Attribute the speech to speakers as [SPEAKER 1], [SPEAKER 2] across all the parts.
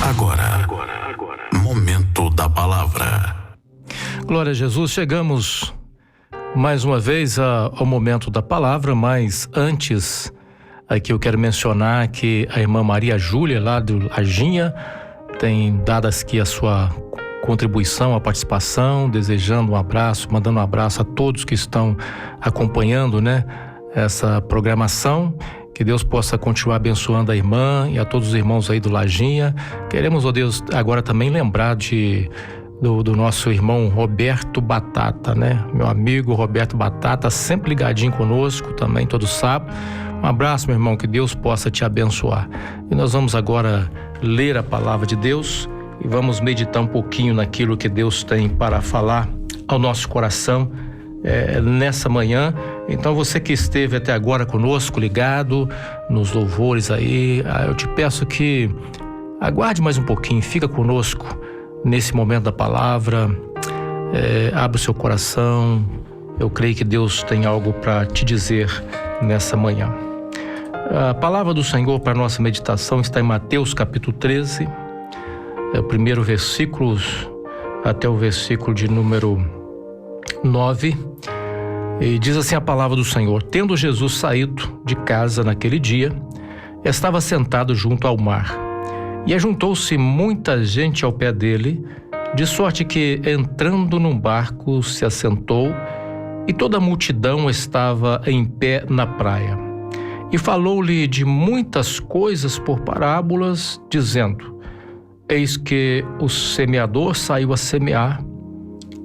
[SPEAKER 1] Agora. Momento da palavra.
[SPEAKER 2] Glória a Jesus, chegamos mais uma vez ao momento da palavra, mas antes aqui eu quero mencionar que a irmã Maria Júlia, lá do Lajinha, tem dado aqui a sua contribuição, a participação, desejando um abraço, mandando um abraço a todos que estão acompanhando, essa programação. Que Deus possa continuar abençoando a irmã e a todos os irmãos aí do Lajinha. Queremos, ó Deus, agora também lembrar do nosso irmão Roberto Batata, Meu amigo Roberto Batata, sempre ligadinho conosco também, todo sábado. Um abraço, meu irmão, que Deus possa te abençoar. E nós vamos agora ler a palavra de Deus e vamos meditar um pouquinho naquilo que Deus tem para falar ao nosso coração nessa manhã. Então você que esteve até agora conosco, ligado nos louvores aí, eu te peço que aguarde mais um pouquinho, fica conosco nesse momento da palavra, abre o seu coração. Eu creio que Deus tem algo para te dizer nessa manhã. A palavra do Senhor para nossa meditação está em Mateus capítulo 13, o primeiro versículo até o versículo de número 9, e diz assim a palavra do Senhor: Tendo Jesus saído de casa naquele dia, estava sentado junto ao mar, e ajuntou-se muita gente ao pé dele, de sorte que, entrando num barco, se assentou, e toda a multidão estava em pé na praia. E falou-lhe de muitas coisas por parábolas, dizendo: Eis que o semeador saiu a semear,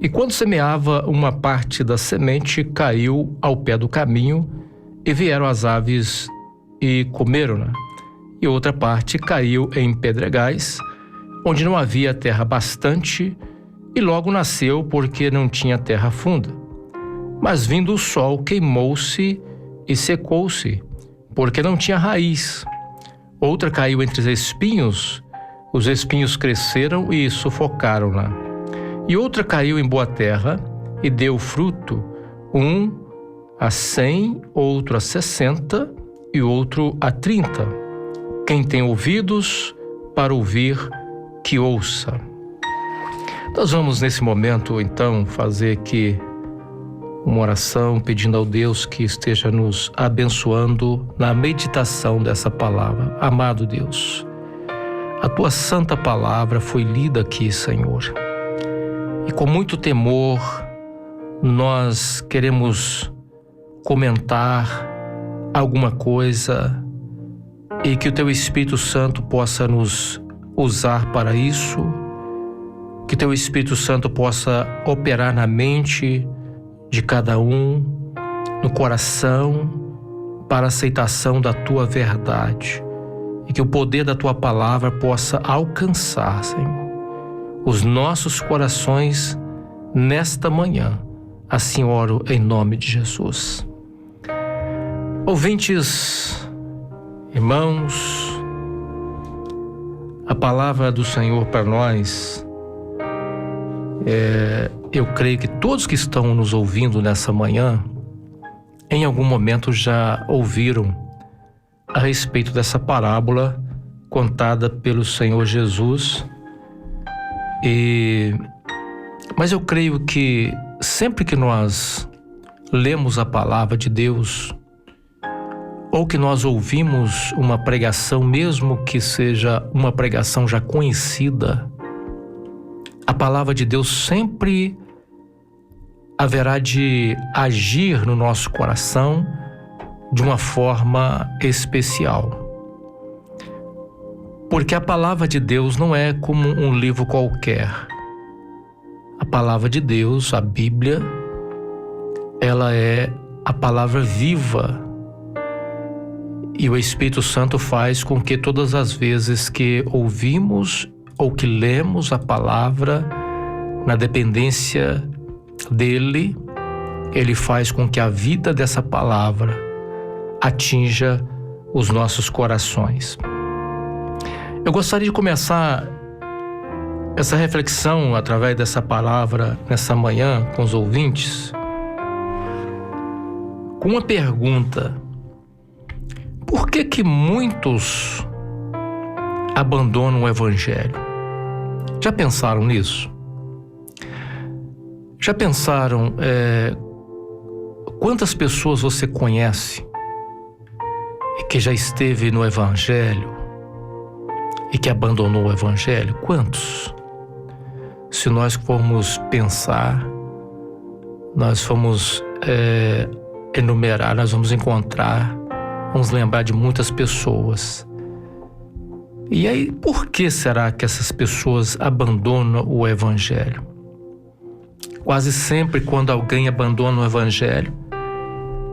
[SPEAKER 2] e quando semeava, uma parte da semente caiu ao pé do caminho, e vieram as aves e comeram-na. E outra parte caiu em pedregais, onde não havia terra bastante, e logo nasceu, porque não tinha terra funda. Mas vindo o sol, queimou-se e secou-se, porque não tinha raiz. Outra caiu entre os espinhos cresceram e sufocaram-na. E outra caiu em boa terra e deu fruto, um a 100, outro a 60 e outro a 30. Quem tem ouvidos para ouvir, que ouça. Nós vamos nesse momento então fazer aqui uma oração pedindo ao Deus que esteja nos abençoando na meditação dessa palavra. Amado Deus, a tua santa palavra foi lida aqui, Senhor. E com muito temor, nós queremos comentar alguma coisa e que o Teu Espírito Santo possa nos usar para isso, que Teu Espírito Santo possa operar na mente de cada um, no coração, para a aceitação da Tua verdade, e que o poder da Tua palavra possa alcançar, Senhor, os nossos corações nesta manhã. Assim oro em nome de Jesus. Ouvintes, irmãos, a palavra do Senhor para nós, eu creio que todos que estão nos ouvindo nessa manhã, em algum momento já ouviram a respeito dessa parábola contada pelo Senhor Jesus. Mas eu creio que sempre que nós lemos a palavra de Deus, ou que nós ouvimos uma pregação, mesmo que seja uma pregação já conhecida, a palavra de Deus sempre haverá de agir no nosso coração de uma forma especial. Porque a palavra de Deus não é como um livro qualquer. A palavra de Deus, a Bíblia, ela é a palavra viva. E o Espírito Santo faz com que todas as vezes que ouvimos ou que lemos a palavra, na dependência dele, ele faz com que a vida dessa palavra atinja os nossos corações. Eu gostaria de começar essa reflexão através dessa palavra nessa manhã com os ouvintes com uma pergunta: por que muitos abandonam o Evangelho. Já pensaram nisso? Já pensaram quantas pessoas você conhece e que já esteve no Evangelho e que abandonou o Evangelho? Quantos? Se nós formos pensar, nós formos enumerar, nós vamos encontrar, vamos lembrar de muitas pessoas. E aí, por que será que essas pessoas abandonam o Evangelho? Quase sempre, quando alguém abandona o Evangelho,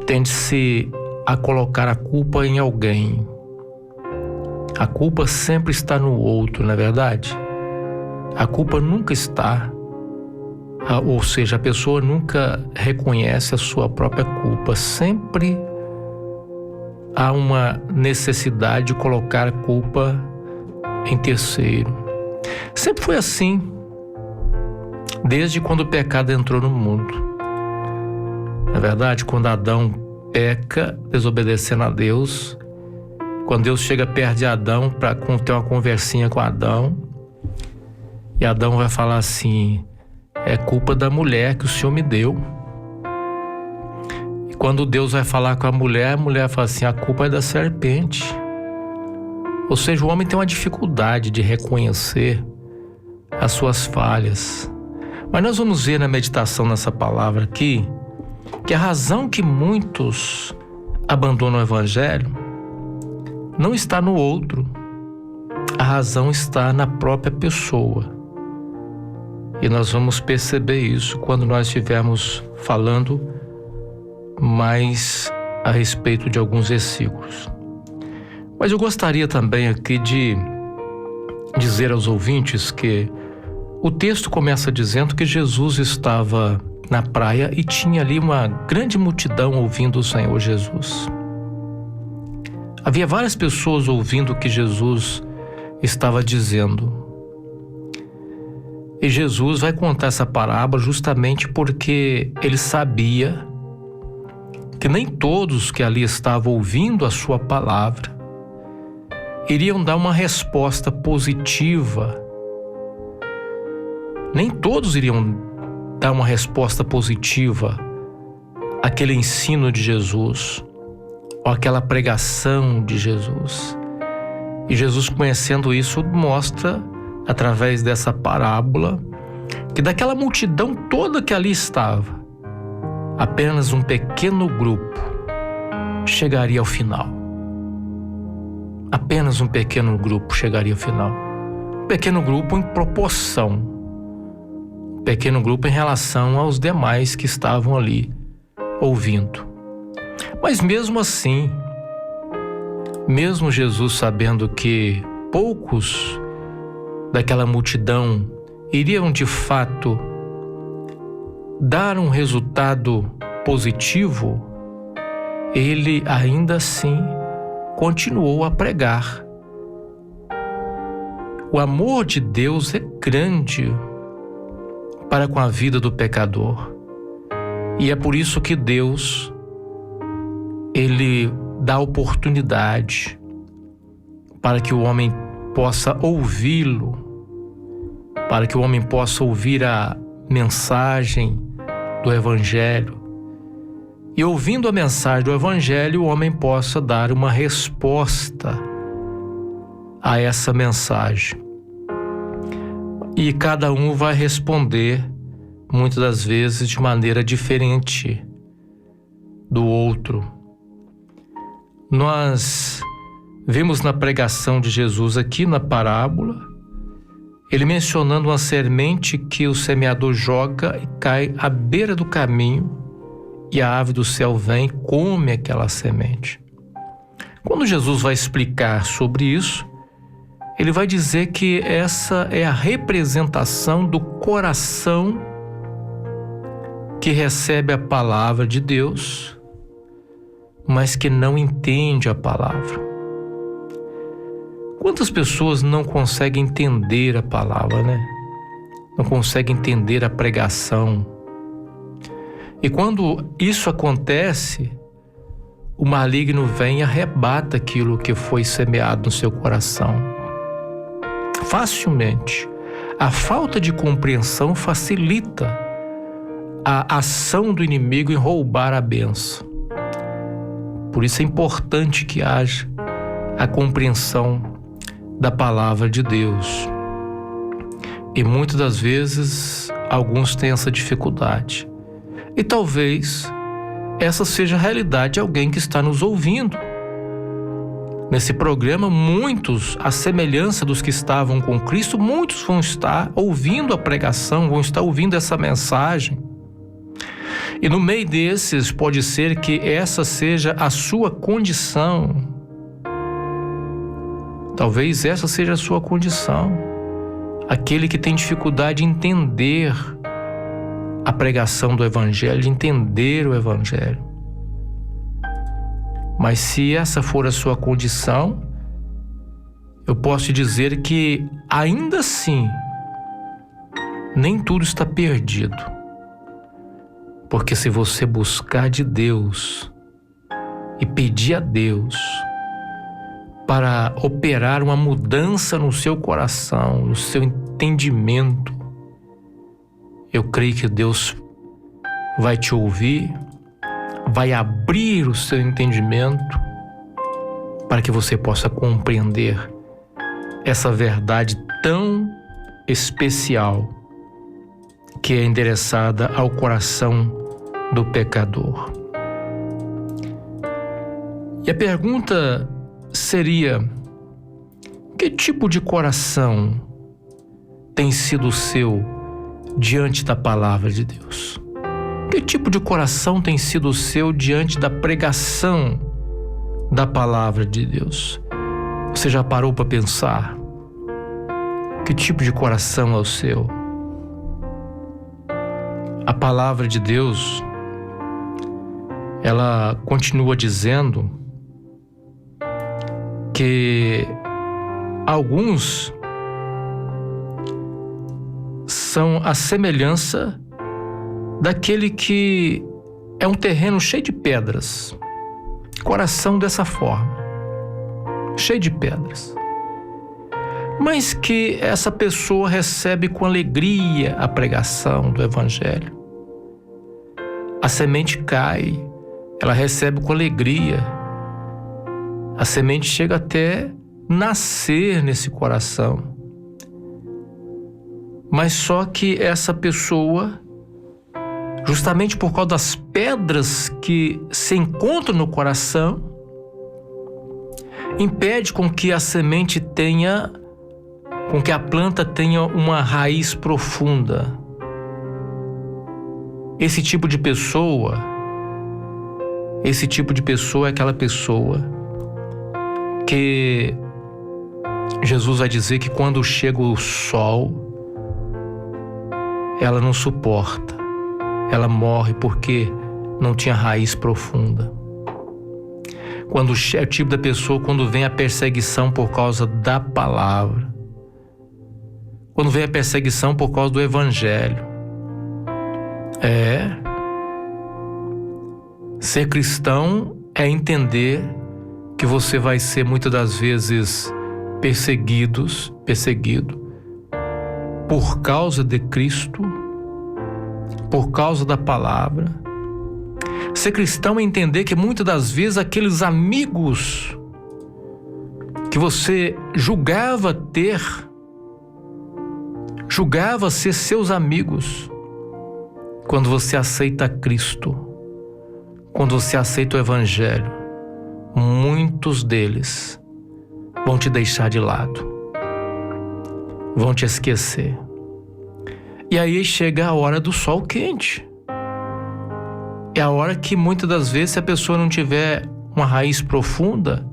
[SPEAKER 2] tende-se a colocar a culpa em alguém. A culpa sempre está no outro, não é verdade? A culpa nunca está, ou seja, a pessoa nunca reconhece a sua própria culpa. Sempre há uma necessidade de colocar a culpa em terceiro. Sempre foi assim, desde quando o pecado entrou no mundo. Na verdade, quando Adão peca, desobedecendo a Deus, quando Deus chega perto de Adão para ter uma conversinha com Adão, e Adão vai falar assim: é culpa da mulher que o Senhor me deu. E quando Deus vai falar com a mulher fala assim: a culpa é da serpente. Ou seja, o homem tem uma dificuldade de reconhecer as suas falhas. Mas nós vamos ver na meditação nessa palavra aqui que a razão que muitos abandonam o Evangelho não está no outro. A razão está na própria pessoa. E nós vamos perceber isso quando nós estivermos falando mais a respeito de alguns versículos. Mas eu gostaria também aqui de dizer aos ouvintes que o texto começa dizendo que Jesus estava na praia e tinha ali uma grande multidão ouvindo o Senhor Jesus. Havia várias pessoas ouvindo o que Jesus estava dizendo. E Jesus vai contar essa parábola justamente porque ele sabia que nem todos que ali estavam ouvindo a sua palavra iriam dar uma resposta positiva. Nem todos iriam dar uma resposta positiva àquele ensino de Jesus, ou àquela pregação de Jesus. E Jesus, conhecendo isso, mostra, através dessa parábola, que daquela multidão toda que ali estava, apenas um pequeno grupo chegaria ao final. Apenas um pequeno grupo chegaria ao final. Um pequeno grupo em proporção. Um pequeno grupo em relação aos demais que estavam ali ouvindo. Mas mesmo assim, mesmo Jesus sabendo que poucos daquela multidão iriam de fato dar um resultado positivo, ele ainda assim continuou a pregar. O amor de Deus é grande para com a vida do pecador. E é por isso que Deus, ele dá oportunidade para que o homem possa ouvi-lo, para que o homem possa ouvir a mensagem do Evangelho. E ouvindo a mensagem do Evangelho, o homem possa dar uma resposta a essa mensagem. E cada um vai responder, muitas das vezes, de maneira diferente do outro. Nós vimos na pregação de Jesus aqui na parábola, ele mencionando uma semente que o semeador joga e cai à beira do caminho, e a ave do céu vem e come aquela semente. Quando Jesus vai explicar sobre isso, ele vai dizer que essa é a representação do coração que recebe a palavra de Deus, mas que não entende a palavra. Quantas pessoas não conseguem entender a palavra, né? Não conseguem entender a pregação. E quando isso acontece, o maligno vem e arrebata aquilo que foi semeado no seu coração. facilmente. A falta de compreensão facilita a ação do inimigo em roubar a bênção. Por isso é importante que haja a compreensão da palavra de Deus. E muitas das vezes alguns têm essa dificuldade. E talvez essa seja a realidade de alguém que está nos ouvindo. Nesse programa, muitos, à semelhança dos que estavam com Cristo, muitos vão estar ouvindo a pregação, vão estar ouvindo essa mensagem. E no meio desses, pode ser que essa seja a sua condição. Talvez essa seja a sua condição. Aquele que tem dificuldade de entender a pregação do Evangelho, de entender o Evangelho. Mas se essa for a sua condição, eu posso te dizer que ainda assim, nem tudo está perdido. Porque se você buscar de Deus e pedir a Deus para operar uma mudança no seu coração, no seu entendimento, eu creio que Deus vai te ouvir, vai abrir o seu entendimento para que você possa compreender essa verdade tão especial que é endereçada ao coração do pecador. E a pergunta seria: que tipo de coração tem sido o seu diante da palavra de Deus? Que tipo de coração tem sido o seu diante da pregação da palavra de Deus? Você já parou para pensar? Que tipo de coração é o seu? A palavra de Deus, ela continua dizendo que alguns são a semelhança daquele que é um terreno cheio de pedras. Coração dessa forma, cheio de pedras. Mas que essa pessoa recebe com alegria a pregação do Evangelho. A semente cai, ela recebe com alegria. A semente chega até nascer nesse coração. Mas só que essa pessoa, justamente por causa das pedras que se encontram no coração, impede com que a semente tenha, com que a planta tenha uma raiz profunda. Esse tipo de pessoa é aquela pessoa que Jesus vai dizer que quando chega o sol, ela não suporta. Ela morre porque não tinha raiz profunda. Quando é o tipo da pessoa, quando vem a perseguição por causa da palavra, quando vem a perseguição por causa do Evangelho. Ser cristão é entender que você vai ser muitas das vezes perseguido por causa de Cristo, por causa da palavra. Ser cristão é entender que muitas das vezes aqueles amigos que você julgava ser seus amigos, quando você aceita Cristo, quando você aceita o Evangelho, muitos deles vão te deixar de lado, vão te esquecer. E aí chega a hora do sol quente. É a hora que muitas das vezes, se a pessoa não tiver uma raiz profunda,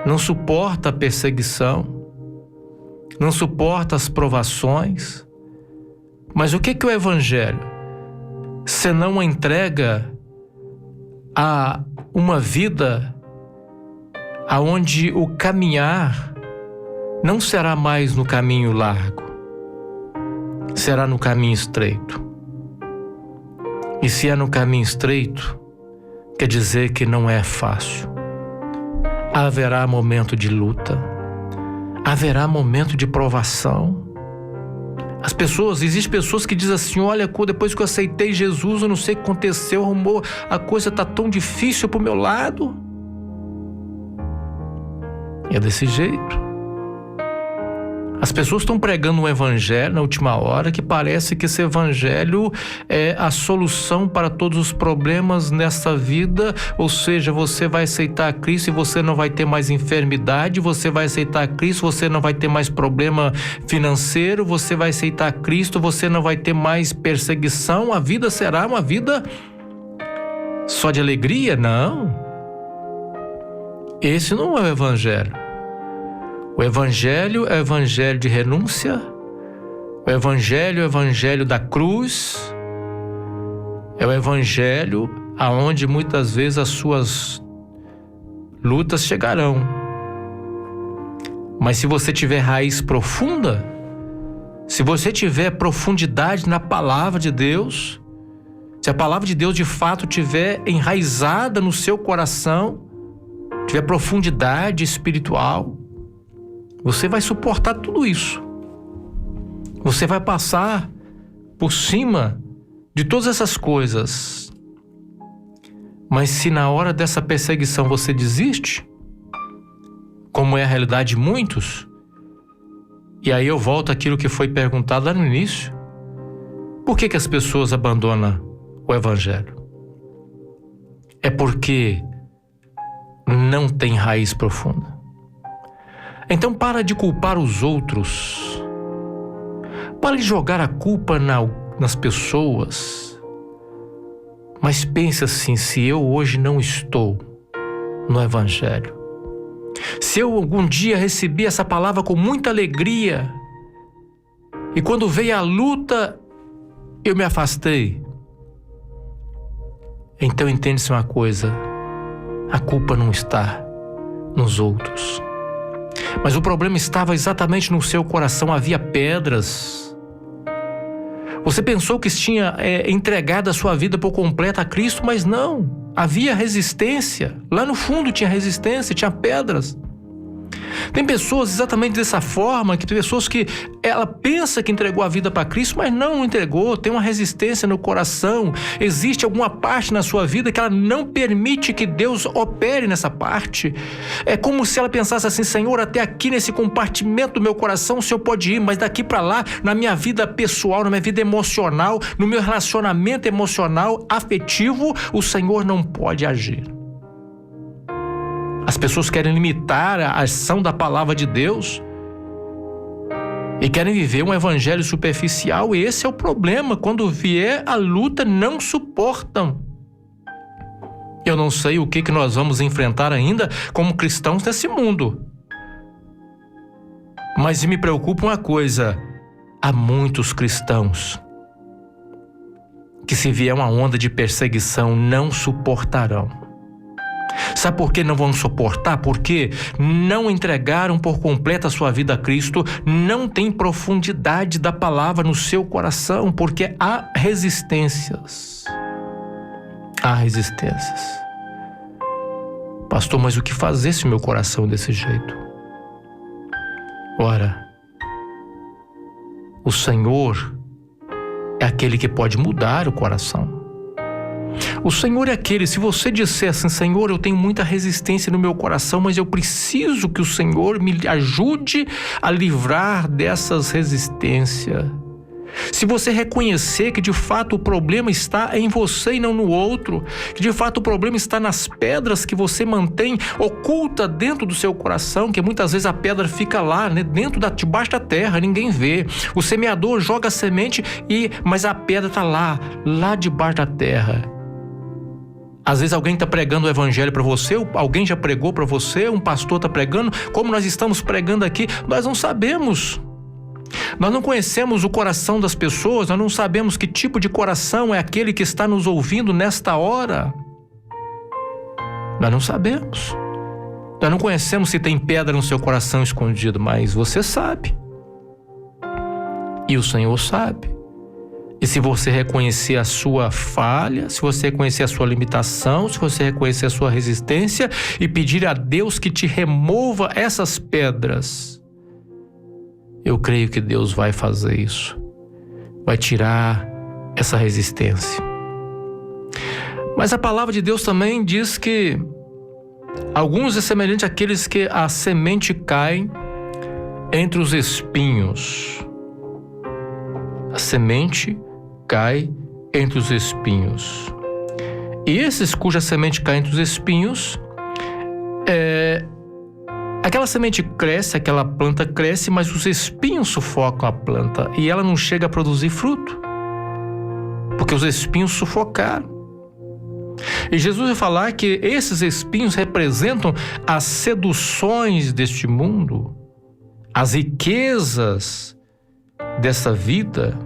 [SPEAKER 2] não suporta a perseguição, não suporta as provações. Mas o que é o Evangelho? Senão a entrega a uma vida aonde o caminhar não será mais no caminho largo, será no caminho estreito. E se é no caminho estreito, quer dizer que não é fácil. Haverá momento de luta, haverá momento de provação. Existem pessoas que dizem assim: olha, depois que eu aceitei Jesus, eu não sei o que aconteceu, a coisa está tão difícil para o meu lado. E é desse jeito. As pessoas estão pregando um evangelho na última hora que parece que esse evangelho é a solução para todos os problemas nessa vida, ou seja, você vai aceitar Cristo e você não vai ter mais enfermidade, você vai aceitar Cristo, você não vai ter mais problema financeiro, você vai aceitar Cristo, você não vai ter mais perseguição, a vida será uma vida só de alegria? Não. Esse não é o evangelho. O evangelho é o evangelho de renúncia, o evangelho é o evangelho da cruz, é o evangelho aonde muitas vezes as suas lutas chegarão. Mas se você tiver raiz profunda, se você tiver profundidade na palavra de Deus, se a palavra de Deus de fato tiver enraizada no seu coração, tiver profundidade espiritual, você vai suportar tudo isso. Você vai passar por cima de todas essas coisas. Mas se na hora dessa perseguição você desiste, como é a realidade de muitos, e aí eu volto àquilo que foi perguntado lá no início: por que as pessoas abandonam o evangelho? É porque não tem raiz profunda. Então para de culpar os outros. Para de jogar a culpa nas pessoas. Mas pense assim: se eu hoje não estou no evangelho, se eu algum dia recebi essa palavra com muita alegria e quando veio a luta eu me afastei, então entende-se uma coisa: a culpa não está nos outros. Mas o problema estava exatamente no seu coração, havia pedras. Você pensou que tinha entregado a sua vida por completo a Cristo, mas não. Havia resistência. Lá no fundo tinha resistência, tinha pedras. Tem pessoas exatamente dessa forma, tem pessoas que ela pensa que entregou a vida para Cristo, mas não entregou, tem uma resistência no coração. Existe alguma parte na sua vida que ela não permite que Deus opere nessa parte. É como se ela pensasse assim: Senhor, até aqui nesse compartimento do meu coração o Senhor pode ir, mas daqui para lá, na minha vida pessoal, na minha vida emocional, no meu relacionamento emocional, afetivo, o Senhor não pode agir. As pessoas querem limitar a ação da palavra de Deus e querem viver um evangelho superficial, e esse é o problema. Quando vier a luta, não suportam. Eu não sei o que nós vamos enfrentar ainda como cristãos nesse mundo. Mas me preocupa uma coisa: há muitos cristãos que, se vier uma onda de perseguição, não suportarão. Sabe por que não vão suportar? Porque não entregaram por completo a sua vida a Cristo, não tem profundidade da palavra no seu coração, porque há resistências. Há resistências. Pastor, mas o que fazer se meu coração é desse jeito? Ora, o Senhor é aquele que pode mudar o coração. O Senhor é aquele, se você disser assim: Senhor, eu tenho muita resistência no meu coração, mas eu preciso que o Senhor me ajude a livrar dessas resistências. Se você reconhecer que de fato o problema está em você e não no outro, que de fato o problema está nas pedras que você mantém oculta dentro do seu coração, que muitas vezes a pedra fica lá, né, debaixo da terra, ninguém vê. O semeador joga a semente, mas a pedra está lá debaixo da terra. Às vezes alguém está pregando o evangelho para você, alguém já pregou para você, um pastor está pregando, como nós estamos pregando aqui, nós não sabemos. Nós não conhecemos o coração das pessoas, nós não sabemos que tipo de coração é aquele que está nos ouvindo nesta hora. Nós não sabemos. Nós não conhecemos se tem pedra no seu coração escondido, mas você sabe. E o Senhor sabe. E se você reconhecer a sua falha, se você reconhecer a sua limitação, se você reconhecer a sua resistência e pedir a Deus que te remova essas pedras, eu creio que Deus vai fazer isso. Vai tirar essa resistência. Mas a palavra de Deus também diz que alguns é semelhante àqueles que a semente cai entre os espinhos. A semente cai entre os espinhos. E esses cuja semente cai entre os espinhos, aquela semente cresce, aquela planta cresce, mas os espinhos sufocam a planta e ela não chega a produzir fruto, porque os espinhos sufocaram. E Jesus vai falar que esses espinhos representam as seduções deste mundo, as riquezas dessa vida,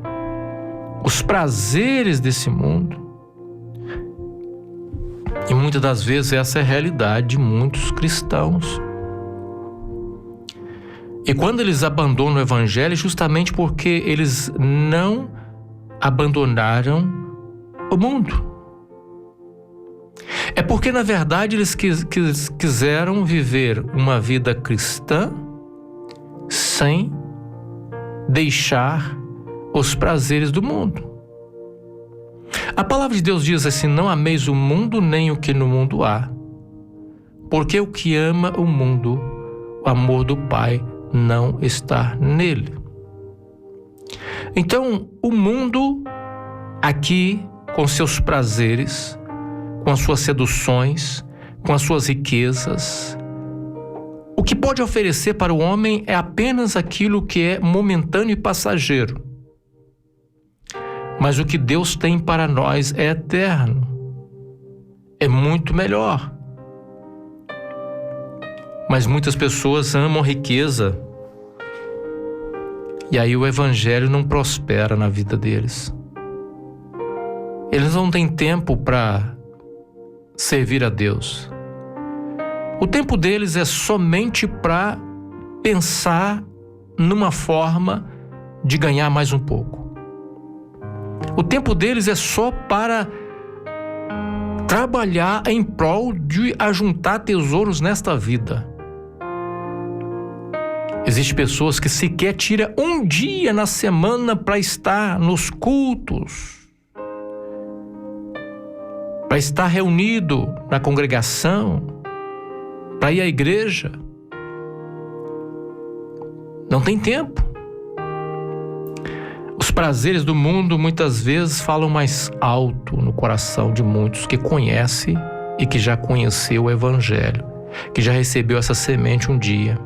[SPEAKER 2] os prazeres desse mundo. E muitas das vezes essa é a realidade de muitos cristãos. E quando eles abandonam o Evangelho, é justamente porque eles não abandonaram o mundo. É porque, na verdade, eles quiseram viver uma vida cristã sem deixar os prazeres do mundo. A palavra de Deus diz assim: não ameis o mundo nem o que no mundo há, porque o que ama o mundo, o amor do Pai não está nele. Então, o mundo aqui, com seus prazeres, com as suas seduções, com as suas riquezas, o que pode oferecer para o homem é apenas aquilo que é momentâneo e passageiro. Mas o que Deus tem para nós é eterno, é muito melhor. Mas muitas pessoas amam riqueza, e aí o Evangelho não prospera na vida deles. Eles não têm tempo para servir a Deus. O tempo deles é somente para pensar numa forma de ganhar mais um pouco. O tempo deles é só para trabalhar em prol de ajuntar tesouros nesta vida. Existem pessoas que sequer tiram um dia na semana para estar nos cultos, para estar reunido na congregação, para ir à igreja. Não tem tempo. Os prazeres do mundo muitas vezes falam mais alto no coração de muitos que conhecem e que já conheceu o Evangelho, que já recebeu essa semente um dia.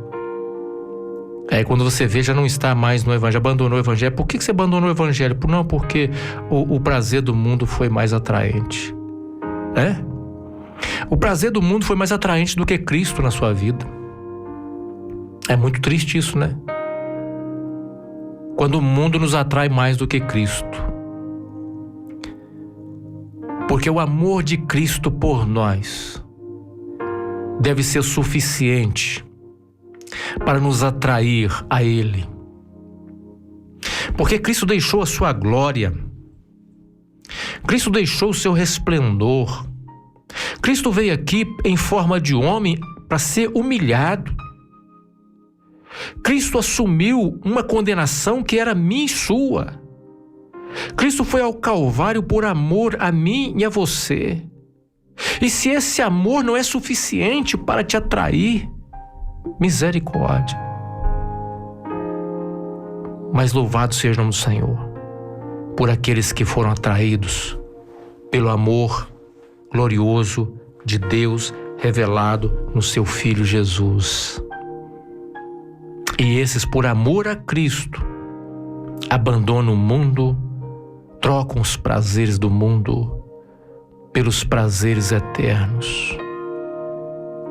[SPEAKER 2] Quando você vê, já não está mais no Evangelho, abandonou o Evangelho. Por que você abandonou o Evangelho? Não, porque o prazer do mundo foi mais atraente. O prazer do mundo foi mais atraente do que Cristo na sua vida. É muito triste isso, né? Quando o mundo nos atrai mais do que Cristo. Porque o amor de Cristo por nós deve ser suficiente para nos atrair a Ele. Porque Cristo deixou a sua glória, Cristo deixou o seu resplendor, Cristo veio aqui em forma de homem para ser humilhado. Cristo assumiu uma condenação que era minha e sua. Cristo foi ao Calvário por amor a mim e a você. E se esse amor não é suficiente para te atrair, misericórdia. Mas louvado seja o nome do Senhor por aqueles que foram atraídos pelo amor glorioso de Deus revelado no seu Filho Jesus. E esses, por amor a Cristo, abandonam o mundo, trocam os prazeres do mundo pelos prazeres eternos,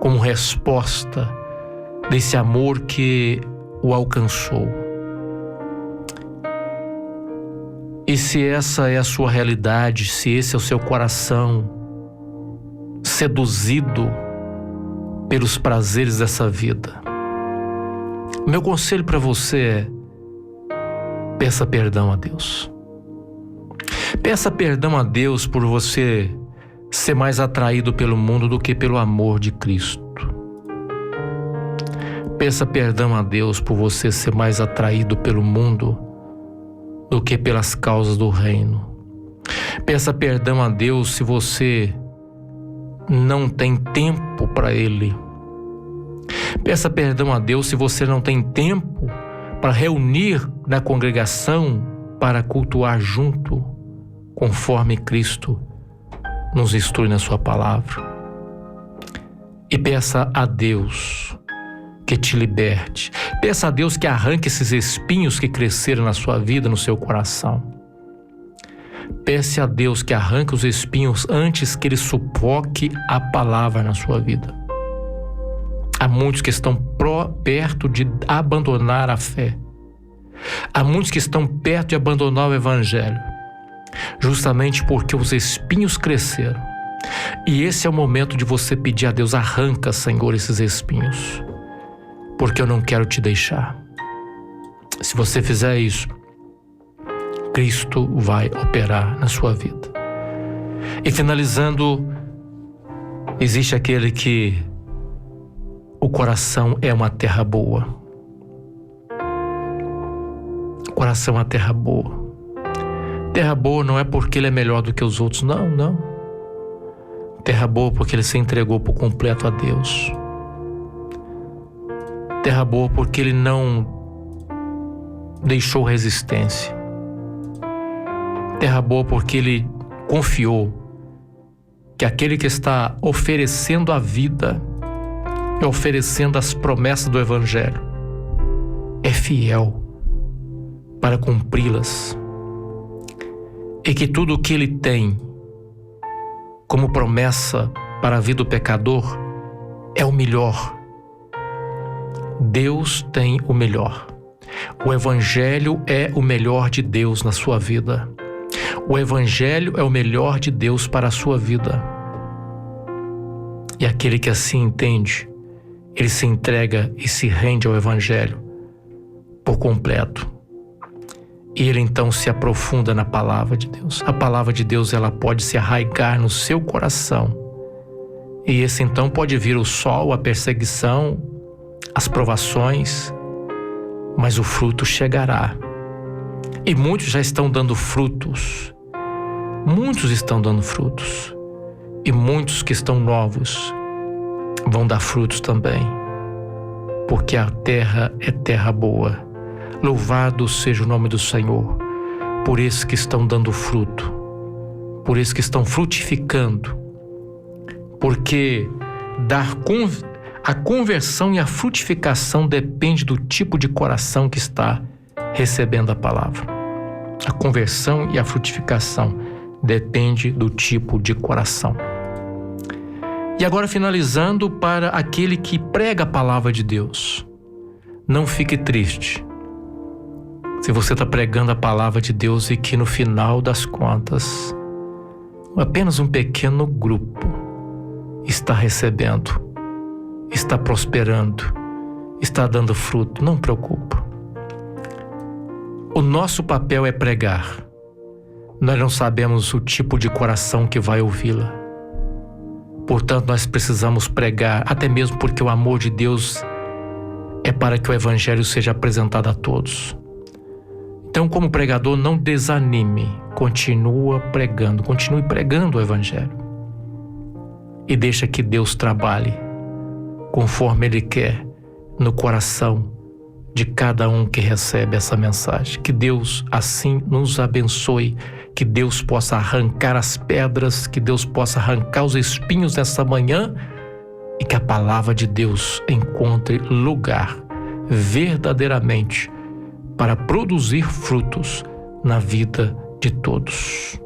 [SPEAKER 2] como resposta desse amor que o alcançou. E se essa é a sua realidade, se esse é o seu coração seduzido pelos prazeres dessa vida, meu conselho para você é: peça perdão a Deus. Peça perdão a Deus por você ser mais atraído pelo mundo do que pelo amor de Cristo. Peça perdão a Deus por você ser mais atraído pelo mundo do que pelas causas do reino. Peça perdão a Deus se você não tem tempo para Ele. Peça perdão a Deus se você não tem tempo para reunir na congregação para cultuar junto, conforme Cristo nos instrui na sua palavra. E peça a Deus que te liberte. Peça a Deus que arranque esses espinhos que cresceram na sua vida, no seu coração. Peça a Deus que arranque os espinhos antes que Ele sufoque a palavra na sua vida. Há muitos que estão perto de abandonar a fé. Há muitos que estão perto de abandonar o Evangelho, justamente porque os espinhos cresceram. E esse é o momento de você pedir a Deus: arranca, Senhor, esses espinhos, porque eu não quero te deixar. Se você fizer isso, Cristo vai operar na sua vida. E finalizando, existe aquele que o coração é uma terra boa. O coração é uma terra boa. Terra boa não é porque ele é melhor do que os outros, não. Terra boa porque ele se entregou por completo a Deus. Terra boa porque ele não deixou resistência. Terra boa porque ele confiou que aquele que está oferecendo a vida e oferecendo as promessas do Evangelho é fiel para cumpri-las, e que tudo o que ele tem como promessa para a vida do pecador é o melhor. Deus tem o melhor. O Evangelho é o melhor de Deus na sua vida. O Evangelho é o melhor de Deus para a sua vida. E aquele que assim entende, ele se entrega e se rende ao Evangelho por completo. E ele então se aprofunda na palavra de Deus. A palavra de Deus, ela pode se arraigar no seu coração. E esse então pode vir o sol, a perseguição, as provações, mas o fruto chegará. E muitos já estão dando frutos. Muitos estão dando frutos. E muitos que estão novos vão dar frutos também. Porque a terra é terra boa. Louvado seja o nome do Senhor, por esses que estão dando fruto, por esses que estão frutificando, porque a conversão e a frutificação depende do tipo de coração que está recebendo a palavra. A conversão e a frutificação depende do tipo de coração. E agora, finalizando, para aquele que prega a palavra de Deus, não fique triste se você está pregando a palavra de Deus e que no final das contas apenas um pequeno grupo está recebendo, está prosperando, está dando fruto. Não preocupa. O nosso papel é pregar. Nós não sabemos o tipo de coração que vai ouvi-la. Portanto, nós precisamos pregar, até mesmo porque o amor de Deus é para que o Evangelho seja apresentado a todos. Então, como pregador, não desanime, continue pregando o Evangelho. E deixa que Deus trabalhe conforme Ele quer no coração de cada um que recebe essa mensagem. Que Deus assim nos abençoe, que Deus possa arrancar as pedras, que Deus possa arrancar os espinhos nessa manhã e que a palavra de Deus encontre lugar verdadeiramente para produzir frutos na vida de todos.